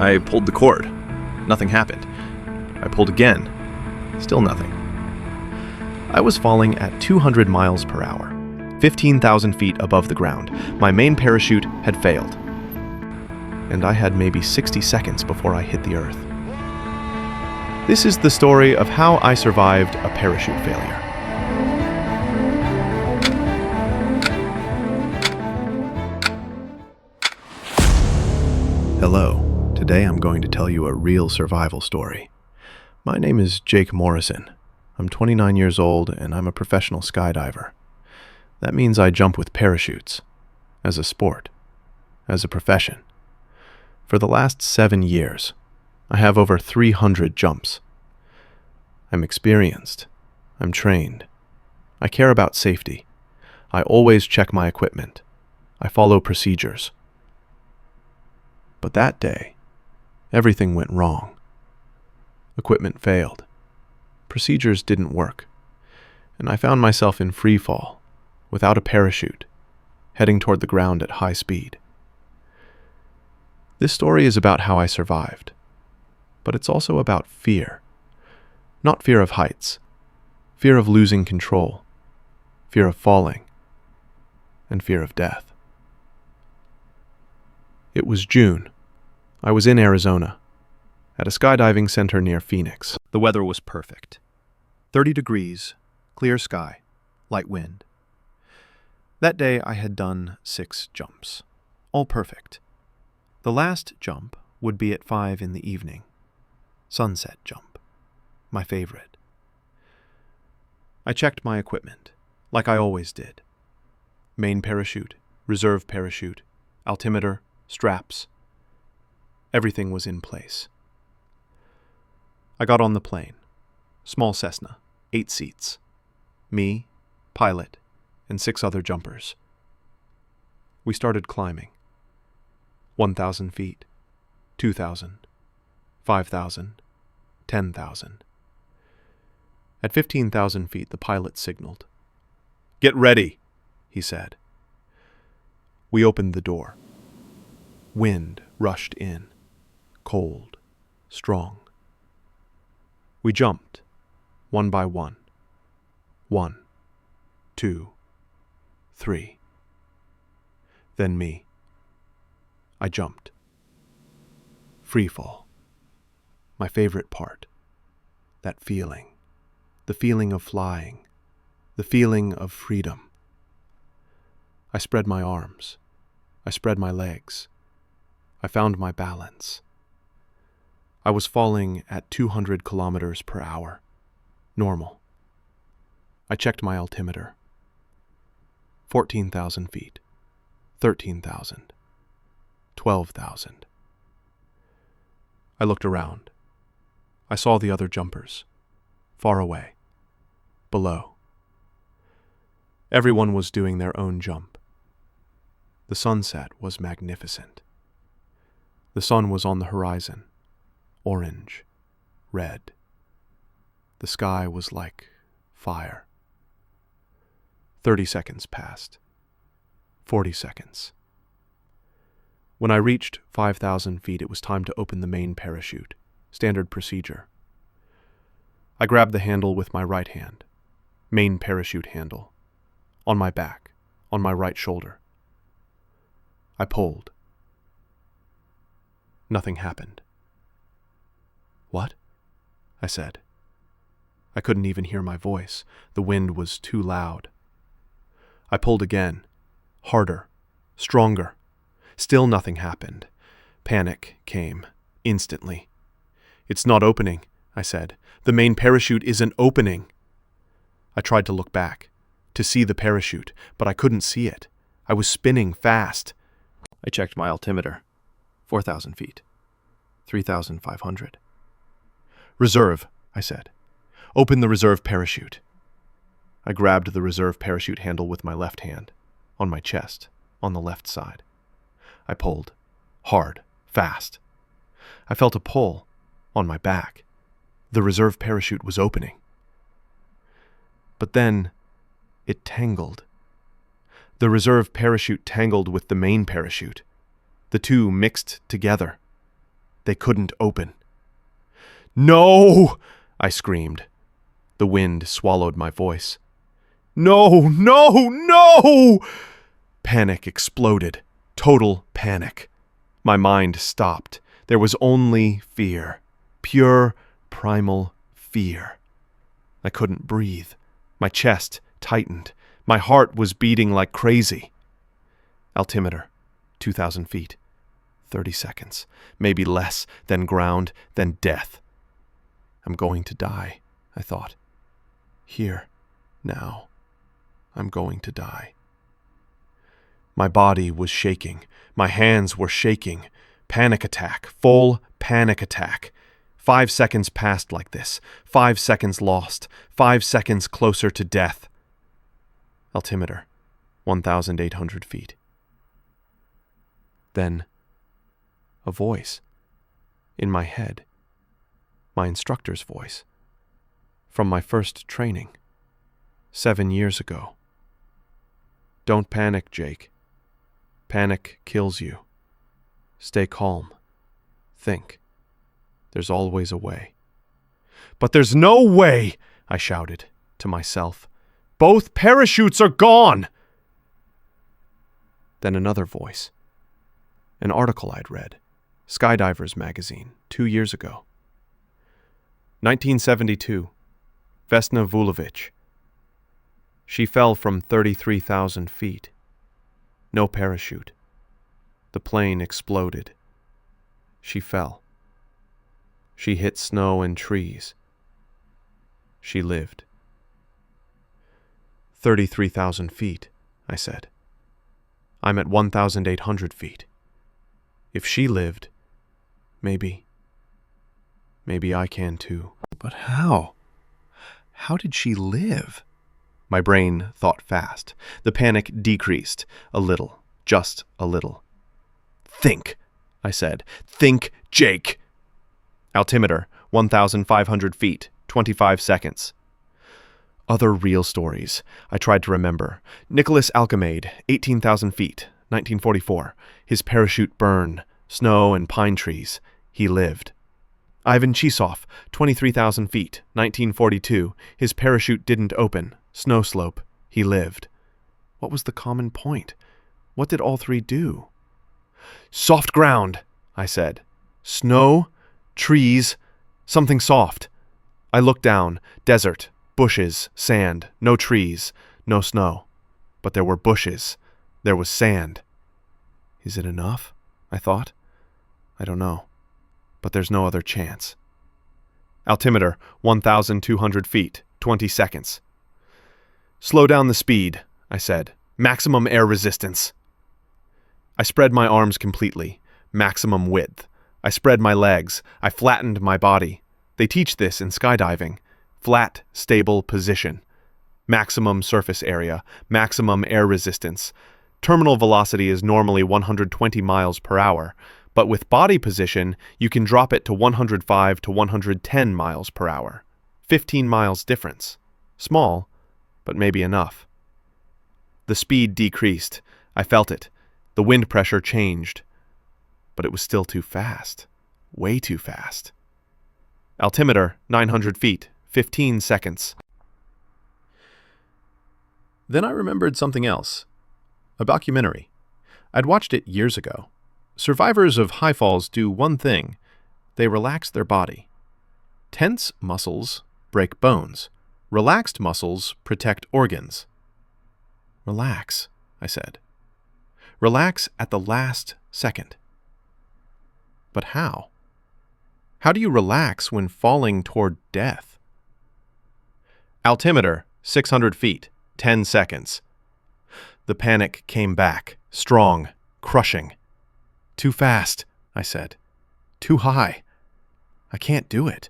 I pulled the cord. Nothing happened. I pulled again. Still nothing. I was falling at 200 miles per hour, 15,000 feet above the ground. My main parachute had failed. And I had maybe 60 seconds before I hit the earth. This is the story of how I survived a parachute failure. Hello. Today I'm going to tell you a real survival story. My name is Jake Morrison. I'm 29 years old and I'm a professional skydiver. That means I jump with parachutes, as a sport, as a profession. For the last 7 years, I have over 300 jumps. I'm experienced. I'm trained. I care about safety. I always check my equipment. I follow procedures. But that day, everything went wrong. Equipment failed. Procedures didn't work. And I found myself in free fall, without a parachute, heading toward the ground at high speed. This story is about how I survived, but it's also about fear. Not fear of heights, fear of losing control, fear of falling, and fear of death. It was June. I was in Arizona, at a skydiving center near Phoenix. The weather was perfect. 30 degrees, clear sky, light wind. That day I had done 6 jumps, all perfect. The last jump would be at 5 in the evening. Sunset jump, my favorite. I checked my equipment, like I always did. Main parachute, reserve parachute, altimeter, straps. Everything was in place. I got on the plane. Small Cessna, 8 seats. Me, pilot, and 6 other jumpers. We started climbing. 1,000 feet, 2,000, 5,000, 10,000. At 15,000 feet, the pilot signaled. "Get ready," he said. We opened the door. Wind rushed in, cold, strong. We jumped, one by one. 1, 2, 3. Then me. I jumped. Free fall. My favorite part. That feeling. The feeling of flying. The feeling of freedom. I spread my arms. I spread my legs. I found my balance. I was falling at 200 kilometers per hour. Normal. I checked my altimeter. 14,000 feet. 13,000. 12,000. I looked around. I saw the other jumpers. Far away. Below. Everyone was doing their own jump. The sunset was magnificent. The sun was on the horizon. Orange. Red. The sky was like fire. 30 seconds passed. 40 seconds. When I reached 5,000 feet, it was time to open the main parachute. Standard procedure. I grabbed the handle with my right hand. Main parachute handle. On my back. On my right shoulder. I pulled. Nothing happened. "What?" I said. I couldn't even hear my voice. The wind was too loud. I pulled again. Harder. Stronger. Still nothing happened. Panic came, instantly. "It's not opening," I said. "The main parachute isn't opening." I tried to look back, to see the parachute, but I couldn't see it. I was spinning fast. I checked my altimeter. 4,000 feet. 3,500. "Reserve," I said. "Open the reserve parachute." I grabbed the reserve parachute handle with my left hand, on my chest, on the left side. I pulled. Hard. Fast. I felt a pull. On my back. The reserve parachute was opening. But then, it tangled. The reserve parachute tangled with the main parachute. The two mixed together. They couldn't open. "No!" I screamed. The wind swallowed my voice. "No, no, no!" Panic exploded. Total panic. My mind stopped. There was only fear. Pure, primal fear. I couldn't breathe. My chest tightened. My heart was beating like crazy. Altimeter, 2,000 feet. 30 seconds. Maybe less, then ground, then death. I'm going to die, I thought. Here, now. I'm going to die. My body was shaking. My hands were shaking. Panic attack. Full panic attack. 5 seconds passed like this. 5 seconds lost. 5 seconds closer to death. Altimeter, 1,800 feet. Then, a voice. In my head. My instructor's voice. From my first training. 7 years ago. "Don't panic, Jake. Panic kills you. Stay calm. Think. There's always a way." "But there's no way!" I shouted to myself. "Both parachutes are gone!" Then another voice. An article I'd read. Skydivers magazine, 2 years ago. 1972. Vesna Vulović. She fell from 33,000 feet. No parachute. The plane exploded. She fell. She hit snow and trees. She lived. 33,000 feet, I said. I'm at 1,800 feet. If she lived, maybe I can too. But how? How did she live? My brain thought fast. The panic decreased a little, just a little. "Think," I said. "Think, Jake." Altimeter, 1,500 feet, 25 seconds. Other real stories. I tried to remember. Nicholas Alcamade, 18,000 feet, 1944. His parachute burned. Snow and pine trees. He lived. Ivan Chisov, 23,000 feet, 1942. His parachute didn't open. Snow slope. He lived. What was the common point? What did all three do? "Soft ground," I said. "Snow, trees, something soft." I looked down. Desert, bushes, sand, no trees, no snow. But there were bushes. There was sand. Is it enough? I thought. I don't know. But there's no other chance. Altimeter, 1,200 feet, 20 seconds. "Slow down the speed," I said. "Maximum air resistance." I spread my arms completely. Maximum width. I spread my legs. I flattened my body. They teach this in skydiving. Flat, stable position. Maximum surface area. Maximum air resistance. Terminal velocity is normally 120 miles per hour, but with body position, you can drop it to 105 to 110 miles per hour. 15 miles difference. Small, but maybe enough. The speed decreased. I felt it. The wind pressure changed. But it was still too fast. Way too fast. Altimeter, 900 feet, 15 seconds. Then I remembered something else. A documentary. I'd watched it years ago. Survivors of high falls do one thing. They relax their body. Tense muscles break bones. Relaxed muscles protect organs. "Relax," I said. "Relax at the last second." But how? How do you relax when falling toward death? Altimeter, 600 feet, 10 seconds. The panic came back, strong, crushing. "Too fast," I said. "Too high. I can't do it."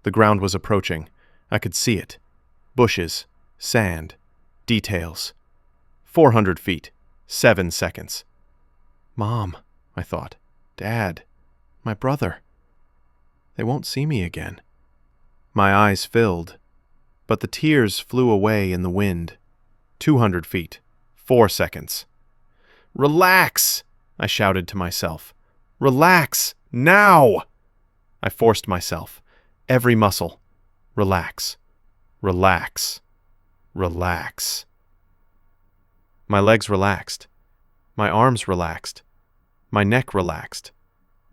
The ground was approaching. I could see it. Bushes, sand, details. 400 feet, 7 seconds. "Mom," I thought. "Dad, my brother. They won't see me again." My eyes filled, but the tears flew away in the wind. 200 feet, 4 seconds. "Relax," I shouted to myself. "Relax, Now! I forced myself. Every muscle. Relax. Relax. Relax. My legs relaxed. My arms relaxed. My neck relaxed.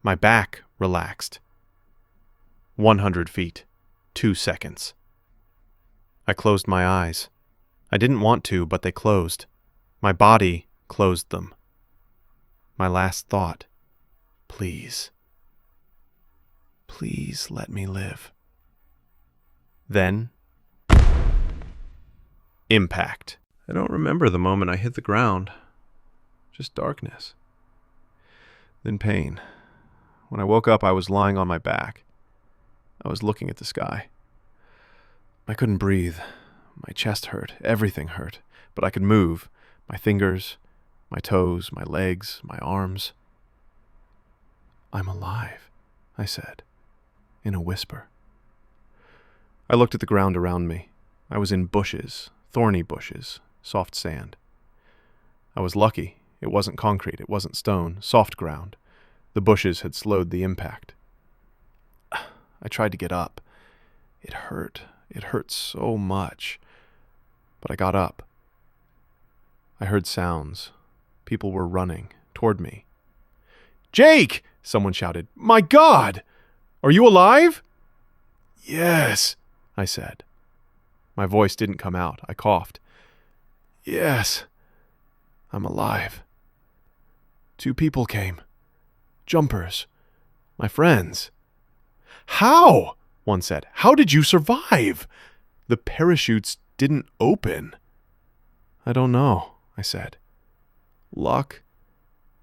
My back relaxed. 100 feet. 2 seconds. I closed my eyes. I didn't want to, but they closed. My body closed them. My last thought. Please. Please let me live. Then, impact. I don't remember the moment I hit the ground. Just darkness. Then pain. When I woke up, I was lying on my back. I was looking at the sky. I couldn't breathe. My chest hurt. Everything hurt. But I could move. My fingers, my toes, my legs, my arms. I'm alive, I said, in a whisper. I looked at the ground around me. I was in bushes, thorny bushes, soft sand. I was lucky. It wasn't concrete. It wasn't stone. Soft ground. The bushes had slowed the impact. I tried to get up. It hurt. It hurt so much. But I got up. I heard sounds. People were running toward me. "Jake!" someone shouted. "My God! Are you alive?" "Yes," I said. My voice didn't come out. I coughed. "Yes, I'm alive. 2 people came. Jumpers. My friends." "How?" one said. "How did you survive? The parachutes didn't open." "I don't know," I said. "Luck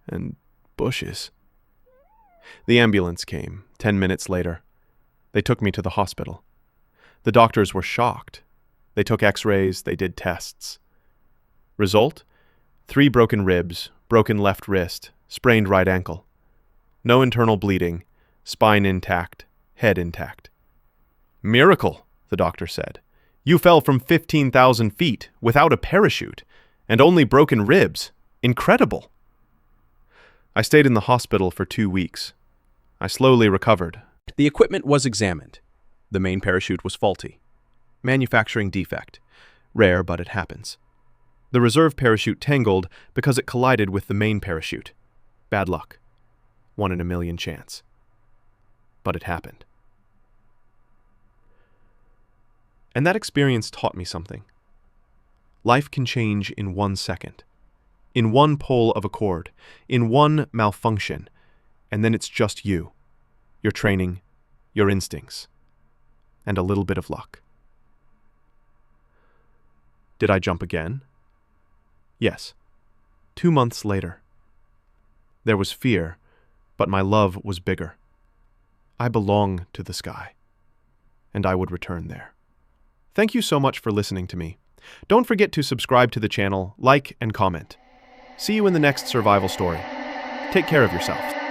and bushes." The ambulance came 10 minutes later. They took me to the hospital. The doctors were shocked. They took x-rays, they did tests. Result? 3 broken ribs, broken left wrist, sprained right ankle. No internal bleeding, spine intact, head intact. "Miracle," the doctor said. "You fell from 15,000 feet without a parachute and only broken ribs. Incredible." I stayed in the hospital for 2 weeks. I slowly recovered. The equipment was examined. The main parachute was faulty. Manufacturing defect. Rare, but it happens. The reserve parachute tangled because it collided with the main parachute. Bad luck. 1 in a million chance. But it happened. And that experience taught me something. Life can change in 1 second. In 1 pull of a cord. In 1 malfunction. And then it's just you. Your training. Your instincts. And a little bit of luck. Did I jump again? Yes. 2 months later. There was fear, but my love was bigger. I belong to the sky, and I would return there. Thank you so much for listening to me. Don't forget to subscribe to the channel, like, and comment. See you in the next survival story. Take care of yourself.